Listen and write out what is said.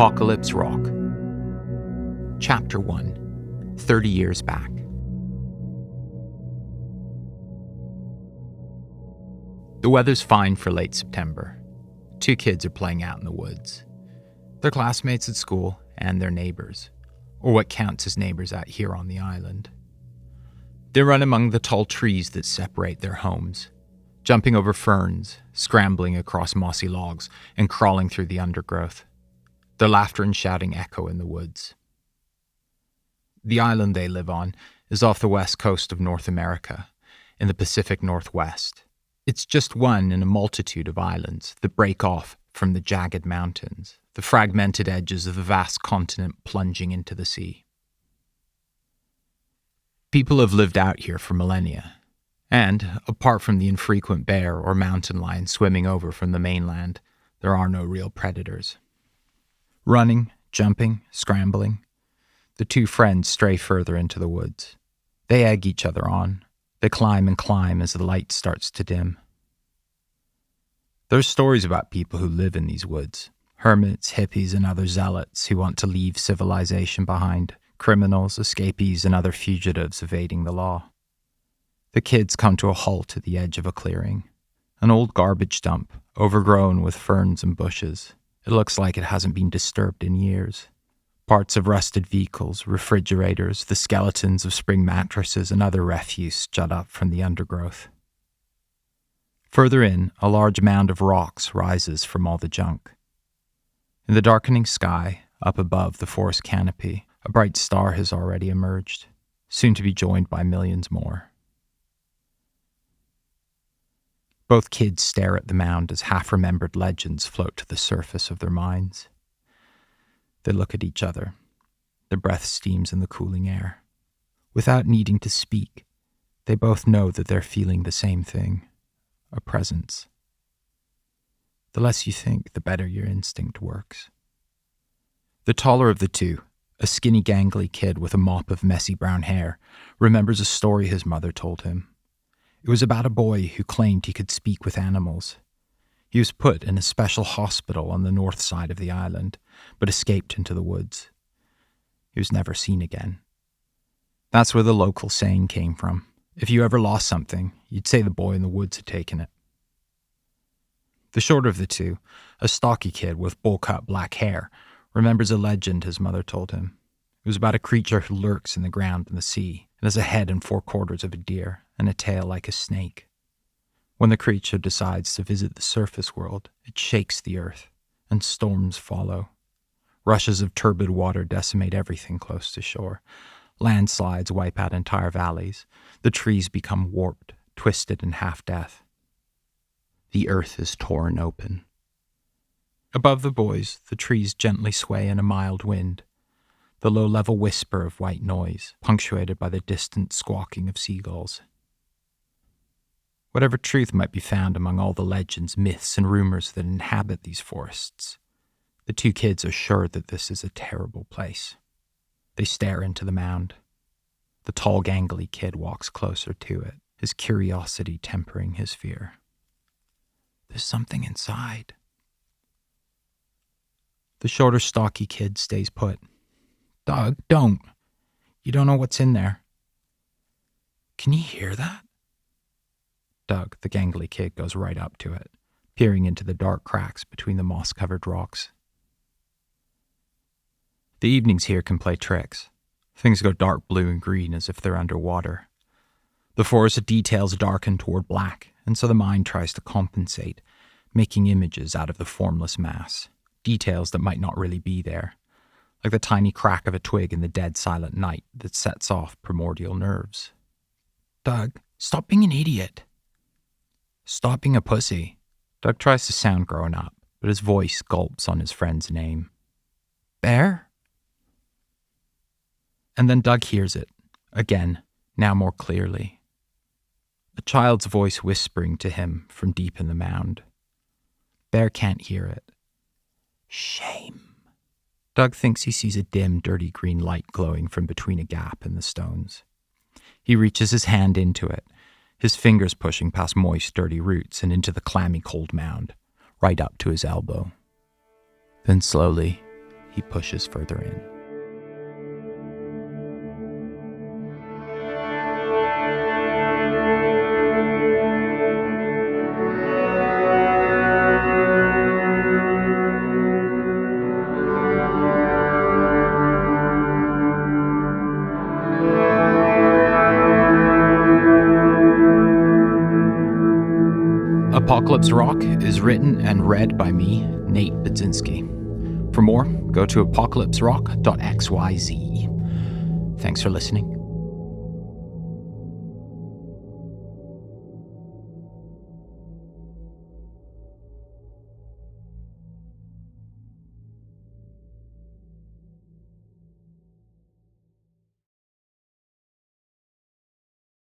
Apocalypse Rock. Chapter 1, 30 Years Back. The weather's fine for late September. 2 kids are playing out in the woods. They're classmates at school and their neighbors, or what counts as neighbors out here on the island. They run among the tall trees that separate their homes, jumping over ferns, scrambling across mossy logs, and crawling through the undergrowth. Their laughter and shouting echo in the woods. The island they live on is off the west coast of North America, in the Pacific Northwest. It's just one in a multitude of islands that break off from the jagged mountains, the fragmented edges of the vast continent plunging into the sea. People have lived out here for millennia, and, apart from the infrequent bear or mountain lion swimming over from the mainland, there are no real predators. Running, jumping, scrambling, the 2 friends stray further into the woods. They egg each other on. They climb and climb as the light starts to dim. There's stories about people who live in these woods, hermits, hippies, and other zealots who want to leave civilization behind, criminals, escapees, and other fugitives evading the law. The kids come to a halt at the edge of a clearing, an old garbage dump, overgrown with ferns and bushes. It looks like it hasn't been disturbed in years. Parts of rusted vehicles, refrigerators, the skeletons of spring mattresses, and other refuse jut up from the undergrowth. Further in, a large mound of rocks rises from all the junk. In the darkening sky, up above the forest canopy, a bright star has already emerged, soon to be joined by millions more. Both kids stare at the mound as half-remembered legends float to the surface of their minds. They look at each other. Their breath steams in the cooling air. Without needing to speak, they both know that they're feeling the same thing, a presence. The less you think, the better your instinct works. The taller of the 2, a skinny gangly kid with a mop of messy brown hair, remembers a story his mother told him. It was about a boy who claimed he could speak with animals. He was put in a special hospital on the north side of the island, but escaped into the woods. He was never seen again. That's where the local saying came from. If you ever lost something, you'd say the boy in the woods had taken it. The shorter of the 2, a stocky kid with bowl-cut black hair, remembers a legend his mother told him. It was about a creature who lurks in the ground and the sea, and has a head and 4/4 of a deer, and a tail like a snake. When the creature decides to visit the surface world, it shakes the earth, and storms follow. Rushes of turbid water decimate everything close to shore. Landslides wipe out entire valleys. The trees become warped, twisted in half-death. The earth is torn open. Above the boys, the trees gently sway in a mild wind, the low-level whisper of white noise, punctuated by the distant squawking of seagulls. Whatever truth might be found among all the legends, myths, and rumors that inhabit these forests, the 2 kids are sure that this is a terrible place. They stare into the mound. The tall, gangly kid walks closer to it, his curiosity tempering his fear. There's something inside. The shorter, stocky kid stays put. Doug, don't. You don't know what's in there. Can you hear that? Doug, the gangly kid, goes right up to it, peering into the dark cracks between the moss-covered rocks. The evenings here can play tricks. Things go dark blue and green as if they're underwater. The forest details darken toward black, and so the mind tries to compensate, making images out of the formless mass, details that might not really be there, like the tiny crack of a twig in the dead silent night that sets off primordial nerves. Doug, stop being an idiot. Stop being a pussy. Doug tries to sound grown up, but his voice gulps on his friend's name. Bear? And then Doug hears it, again, now more clearly. A child's voice whispering to him from deep in the mound. Bear can't hear it. Shame. Doug thinks he sees a dim, dirty green light glowing from between a gap in the stones. He reaches his hand into it, his fingers pushing past moist, dirty roots and into the clammy, cold mound, right up to his elbow. Then slowly, he pushes further in. Apocalypse Rock is written and read by me, Nate Budzinski. For more, go to apocalypserock.xyz. Thanks for listening.